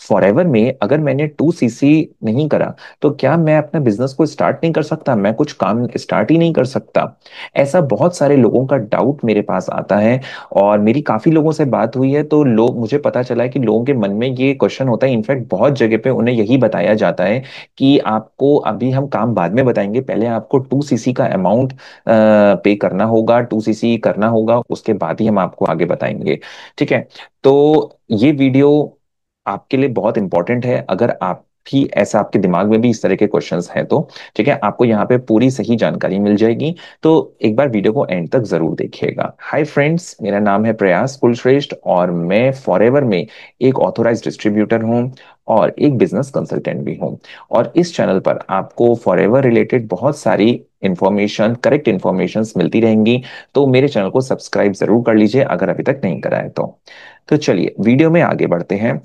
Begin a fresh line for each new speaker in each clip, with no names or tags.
Forever में अगर मैंने 2cc नहीं करा तो क्या मैं अपना बिजनेस को स्टार्ट नहीं कर सकता, मैं कुछ काम स्टार्ट ही नहीं कर सकता? ऐसा बहुत सारे लोगों का डाउट मेरे पास आता है। और मेरी काफी लोगों से बात हुई है तो लोग, मुझे पता चला है कि लोगों के मन में ये क्वेश्चन होता है। इनफैक्ट बहुत जगह पे उन्हें यही बताया जाता है कि आपको अभी हम काम बाद में बताएंगे, पहले आपको 2cc का अमाउंट पे करना होगा, 2cc करना होगा, उसके बाद ही हम आपको आगे बताएंगे। ठीक है। तो ये वीडियो आपके लिए बहुत इंपॉर्टेंट है, अगर आप भी ऐसा, आपके दिमाग में भी इस तरह के क्वेश्चंस हैं तो ठीक है, आपको यहाँ पे पूरी सही जानकारी मिल जाएगी। तो एक बार वीडियो को एंड तक जरूर देखिएगा। हाय फ्रेंड्स, मेरा नाम है प्रयास कुलश्रेष्ठ और मैं फॉरएवर में एक ऑथोराइज्ड डिस्ट्रीब्यूटर हूँ और एक बिजनेस कंसल्टेंट भी हूँ। और इस चैनल पर आपको फॉरएवर रिलेटेड बहुत सारी इंफॉर्मेशन, करेक्ट इंफॉर्मेशन मिलती रहेंगी। तो मेरे चैनल को सब्सक्राइब जरूर कर लीजिए अगर अभी तक नहीं करा है तो चलिए वीडियो में आगे बढ़ते हैं।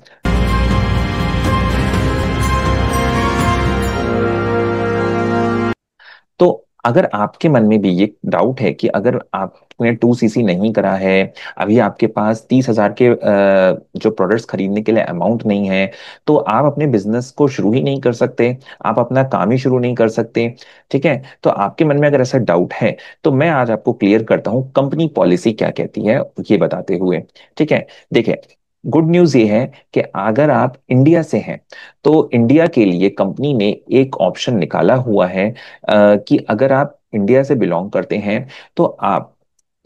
तो अगर आपके मन में भी ये डाउट है कि अगर आपने 2cc नहीं करा है, अभी आपके पास 30,000 के जो प्रोडक्ट्स खरीदने के लिए अमाउंट नहीं है, तो आप अपने बिजनेस को शुरू ही नहीं कर सकते, आप अपना काम ही शुरू नहीं कर सकते। ठीक है। तो आपके मन में अगर ऐसा डाउट है तो मैं आज आपको क्लियर करता हूँ कंपनी पॉलिसी क्या कहती है, ये बताते हुए। ठीक है। देखिए, गुड न्यूज ये है कि अगर आप इंडिया से हैं तो इंडिया के लिए कंपनी ने एक ऑप्शन निकाला हुआ है कि अगर आप इंडिया से बिलोंग करते हैं तो आप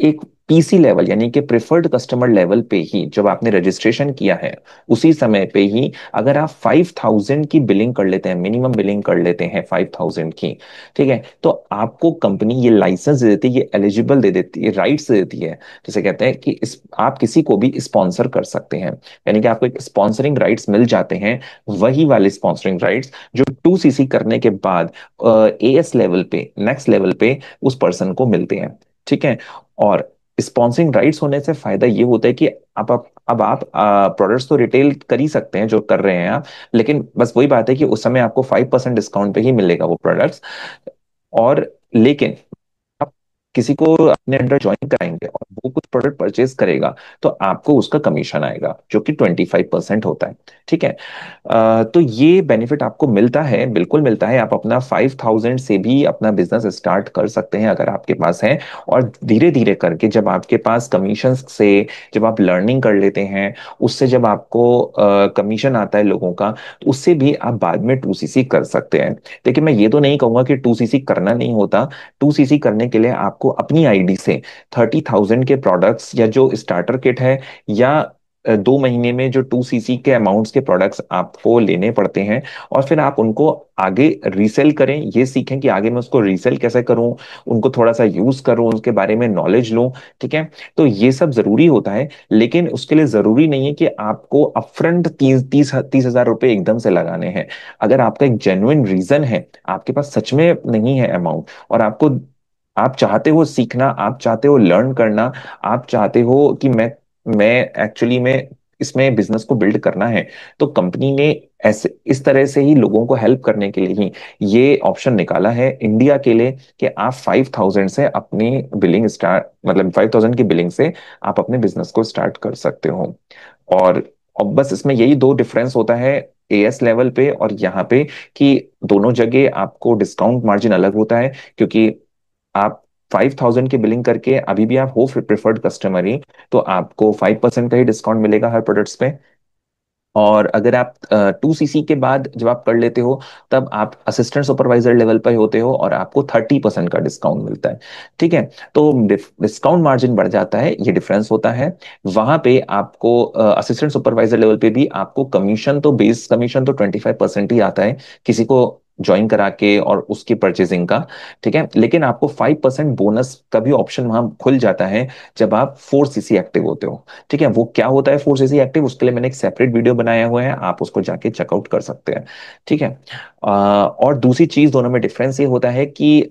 एक पीसी लेवल यानी कि प्रेफर्ड कस्टमर लेवल पे ही, जब आपने रजिस्ट्रेशन किया है उसी समय पे ही अगर आप 5,000 की बिलिंग कर लेते हैं, मिनिमम बिलिंग कर लेते हैं 5,000 की, ठीक है, तो आपको कंपनी ये लाइसेंस दे देती है, ये एलिजिबल दे देती है, राइट्स दे देती है। जैसे कहते हैं कि आप किसी को भी स्पॉन्सर कर सकते हैं, यानी कि आपको एक स्पॉन्सरिंग राइट्स मिल जाते हैं। वही वाले स्पॉन्सरिंग राइट्स जो 2cc करने के बाद एएस लेवल पे, नेक्स्ट लेवल पे उस पर्सन को मिलते हैं। ठीक है। और स्पॉन्सरिंग राइट्स होने से फायदा ये होता है कि अब आप प्रोडक्ट्स तो रिटेल कर ही सकते हैं जो कर रहे हैं आप, लेकिन बस वही बात है कि उस समय आपको 5% डिस्काउंट पे ही मिलेगा वो प्रोडक्ट्स। और लेकिन आप किसी को अपने अंडर ज्वाइन कराएंगे और वो कुछ प्रोडक्ट परचेज करेगा तो आपको उसका कमीशन आएगा जो कि 25% होता है। ठीक है। तो ये बेनिफिट आपको मिलता है, बिल्कुल मिलता है। आप अपना 5,000 से भी अपना बिजनेस स्टार्ट कर सकते हैं अगर आपके पास है। और धीरे धीरे करके जब आपके पास कमीशन से, जब आप लर्निंग कर लेते हैं, उससे जब आपको कमीशन आता है लोगों का, तो उससे भी आप बाद में 2cc कर सकते हैं। देखिए, मैं ये तो नहीं कहूंगा कि 2cc करना नहीं होता। 2cc करने के लिए आपको अपनी आईडी से 30,000 के प्रोडक्ट्स या जो स्टार्टर किट है, या 2 महीने में जो 2cc के अमाउंट्स के प्रोडक्ट्स आपको लेने पड़ते हैं, और फिर आप उनको आगे रीसेल करें, ये सीखें कि आगे मैं उसको रीसेल कैसे करूं, उनको थोड़ा सा यूज करूं, उसके बारे में नॉलेज लूं। ठीक है। तो ये सब जरूरी होता है, लेकिन उसके लिए जरूरी नहीं है कि आपको अपफ्रंट 30,000 रुपए एकदम से लगाने हैं। अगर आपका एक जेन्युइन रीजन है, आपके पास सच में नहीं है अमाउंट, और आप चाहते हो सीखना, आप चाहते हो लर्न करना, आप चाहते हो कि मैं एक्चुअली में इसमें बिजनेस को बिल्ड करना है, तो कंपनी ने ऐसे इस तरह से ही लोगों को हेल्प करने के लिए ही ये ऑप्शन निकाला है इंडिया के लिए कि आप 5,000 से अपनी बिलिंग स्टार्ट, मतलब 5,000 की बिलिंग से आप अपने बिजनेस को स्टार्ट कर सकते हो। और अब बस इसमें यही दो डिफरेंस होता है एएस लेवल पे और यहाँ पे, कि दोनों जगह आपको डिस्काउंट मार्जिन अलग होता है, क्योंकि आप 5,000 की बिलिंग करके अभी भी आप हो प्रेफर्ड कस्टमर ही, तो आपको 5% का ही डिस्काउंट मिलेगा हर प्रोडक्ट्स पे। और अगर आप 2cc के बाद जब आप कर लेते हो, तब आप असिस्टेंट सुपरवाइजर लेवल पर होते हो और आपको 30% का डिस्काउंट मिलता है। ठीक है। तो डिस्काउंट मार्जिन बढ़ जाता है, ये डिफरेंस होता है। वहां पे आपको असिस्टेंट सुपरवाइजर लेवल पे भी आपको कमीशन, तो बेस कमीशन तो 25% ही आता है किसी को ज्वाइन करा के और उसकी परचेजिंग का। ठीक है। लेकिन आपको 5% बोनस का भी ऑप्शन वहां खुल जाता है जब आप 4cc एक्टिव होते हो। ठीक है। वो क्या होता है 4cc एक्टिव, उसके लिए मैंने एक सेपरेट वीडियो बनाया हुआ है, आप उसको जाके चेकआउट कर सकते हैं। ठीक है। और दूसरी चीज, दोनों में डिफरेंस ये होता है कि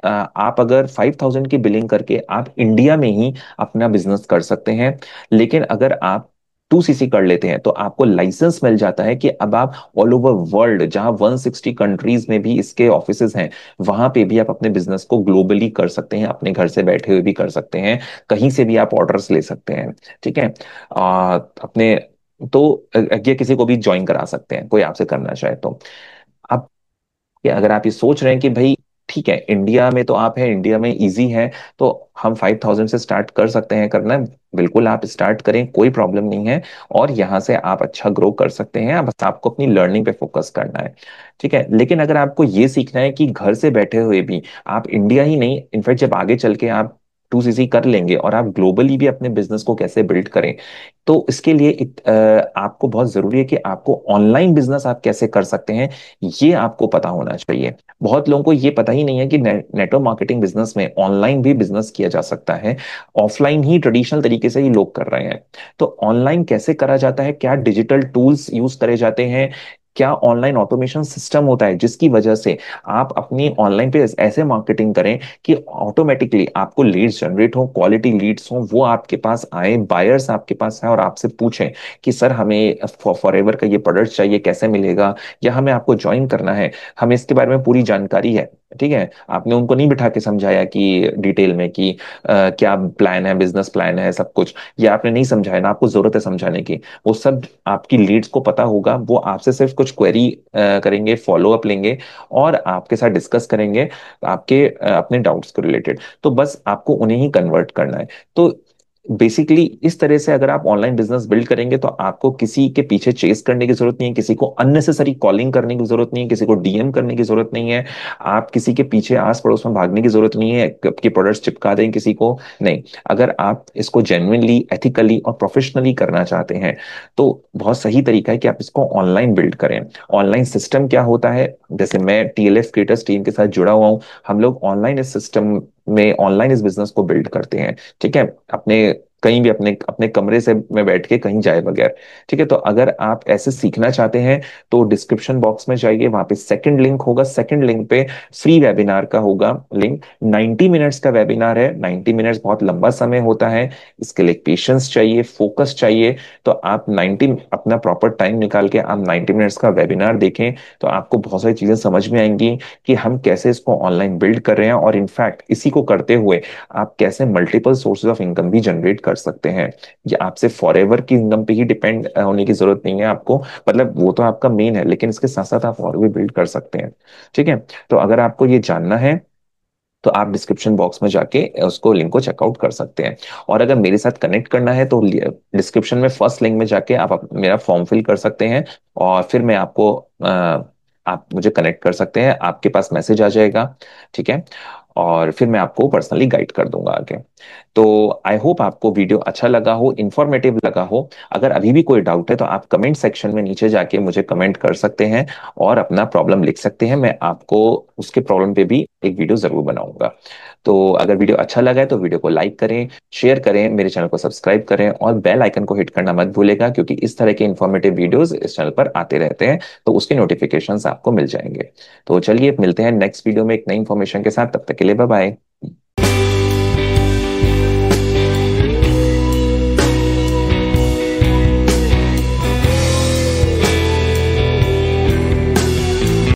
आप अगर 5,000 की बिलिंग करके आप इंडिया में ही अपना बिजनेस कर सकते हैं, लेकिन अगर आप 2cc कर लेते हैं तो आपको लाइसेंस मिल जाता है कि अब आप ऑल ओवर वर्ल्ड, जहां 160 कंट्रीज में भी इसके ऑफिसेज हैं, वहां पे भी आप अपने बिजनेस को ग्लोबली कर सकते हैं, अपने घर से बैठे हुए भी कर सकते हैं, कहीं से भी आप ऑर्डर्स ले सकते हैं। ठीक है। अपने तो ये किसी को भी ज्वाइन करा सकते हैं, कोई आपसे करना चाहे तो। अब कि अगर आप ये सोच रहे हैं कि भाई ठीक है, इंडिया में तो आप हैं, इंडिया में इजी है, तो हम 5,000 से स्टार्ट कर सकते हैं करना है, बिल्कुल आप स्टार्ट करें, कोई प्रॉब्लम नहीं है। और यहाँ से आप अच्छा ग्रो कर सकते हैं, बस आपको अपनी लर्निंग पे फोकस करना है। ठीक है, लेकिन अगर आपको ये सीखना है कि घर से बैठे हुए भी आप इंडिया ही नहीं, इनफैक्ट जब आगे चल के आप 2CC कर लेंगे और आप ग्लोबली भी अपने बिजनेस को कैसे बिल्ड करें, तो इसके लिए आपको बहुत जरूरी है कि आपको ऑनलाइन बिजनेस आप कैसे कर सकते हैं, ये आपको पता होना चाहिए। बहुत लोगों को ये पता ही नहीं है कि नेटवर्क मार्केटिंग बिजनेस में ऑनलाइन भी बिजनेस किया जा सकता है, ऑफलाइन ही ट्रेडिशनल तरीके से ही लोग कर रहे हैं। तो ऑनलाइन कैसे करा जाता है, क्या डिजिटल टूल्स यूज करे जाते हैं, क्या ऑनलाइन ऑटोमेशन सिस्टम होता है जिसकी वजह से आप अपनी ऑनलाइन पे ऐसे मार्केटिंग करें कि ऑटोमेटिकली आपको लीड्स जनरेट हो, क्वालिटी लीड्स हो, वो आपके पास आए, बायर्स आपके पास आए और आपसे पूछें कि सर हमें फॉरएवर का ये प्रोडक्ट चाहिए, कैसे मिलेगा, या हमें आपको ज्वाइन करना है, हमें इसके बारे में पूरी जानकारी है। ठीक है, आपने उनको नहीं बिठा के समझाया कि डिटेल में कि क्या प्लान है, बिजनेस प्लान है, सब कुछ, या आपने नहीं समझाया ना, आपको जरूरत है समझाने की, वो सब आपकी लीड्स को पता होगा, वो आपसे सिर्फ कुछ क्वेरी करेंगे, फॉलो अप लेंगे और आपके साथ डिस्कस करेंगे आपके अपने डाउट्स को रिलेटेड, तो बस आपको उन्हें ही कन्वर्ट करना है। तो बेसिकली इस तरह से अगर आप ऑनलाइन बिजनेस बिल्ड करेंगे तो आपको किसी के पीछे चेस करने की जरूरत नहीं है, किसी को अननेसेसरी कॉलिंग करने की जरूरत नहीं है, किसी को डीएम करने की जरूरत नहीं है, आप किसी के पीछे आस पड़ोस में भागने की जरूरत नहीं है कि प्रोडक्ट्स चिपका दें किसी को, नहीं। अगर आप इसको जेन्युइनली, एथिकली और प्रोफेशनली करना चाहते हैं तो बहुत सही तरीका है कि आप इसको ऑनलाइन बिल्ड करें। ऑनलाइन सिस्टम क्या होता है, जैसे मैं टीएलएफ क्रिएटर्स टीम के साथ जुड़ा हुआ हूँ, हम लोग ऑनलाइन इस सिस्टम में ऑनलाइन इस बिजनेस को बिल्ड करते हैं। ठीक है, अपने कहीं भी अपने अपने कमरे से में बैठ के कहीं जाए बगैर। ठीक है, तो अगर आप ऐसे सीखना चाहते हैं तो डिस्क्रिप्शन बॉक्स में जाइए, वहां पे सेकंड लिंक होगा, सेकंड लिंक पे फ्री वेबिनार का होगा लिंक। 90 मिनट्स का वेबिनार है, 90 मिनट्स बहुत लंबा समय होता है, इसके लिए पेशेंस चाहिए, फोकस चाहिए। तो आप 90 अपना प्रॉपर टाइम निकाल के आप 90 मिनट्स का वेबिनार देखें, तो आपको बहुत सारी चीजें समझ में आएंगी कि हम कैसे इसको ऑनलाइन बिल्ड कर रहे हैं, और इनफैक्ट इसी को करते हुए आप कैसे मल्टीपल सोर्सेज ऑफ इनकम भी जनरेट कर सकते हैं। ये आपसे फॉरएवर की इनकम पे ही डिपेंड होने की जरूरत नहीं है आपको, मतलब वो तो आपका मेन है, लेकिन इसके साथ साथ आप और भी बिल्ड कर सकते हैं। ठीक है, तो अगर आपको ये जानना है तो आप डिस्क्रिप्शन बॉक्स में जाके उसको लिंक को चेकआउट कर सकते हैं। और अगर मेरे साथ कनेक्ट करना है तो डिस्क्रिप्शन में फर्स्ट लिंक में जाके आप मेरा फॉर्म फिल कर सकते हैं, और फिर मैं आपको आप मुझे कनेक्ट कर सकते हैं, आपके पास मैसेज आ जाएगा। ठीक है, और फिर मैं आपको पर्सनली गाइड कर दूंगा आगे। तो आई होप आपको वीडियो अच्छा लगा हो, इंफॉर्मेटिव लगा हो। अगर अभी भी कोई डाउट है तो आप कमेंट सेक्शन में नीचे जाके मुझे कमेंट कर सकते हैं और अपना प्रॉब्लम लिख सकते हैं, मैं आपको उसके प्रॉब्लम पे भी एक वीडियो जरूर बनाऊंगा। तो अगर वीडियो अच्छा लगा है तो वीडियो को लाइक करें, शेयर करें, मेरे चैनल को सब्सक्राइब करें और बेल आइकन को हिट करना मत भूलेगा, क्योंकि इस तरह के इंफॉर्मेटिव वीडियोस इस चैनल पर आते रहते हैं, तो उसके नोटिफिकेशंस आपको मिल जाएंगे। तो चलिए मिलते हैं नेक्स्ट वीडियो में एक नई इंफॉर्मेशन के साथ, तब तक के लिए बाय बाय।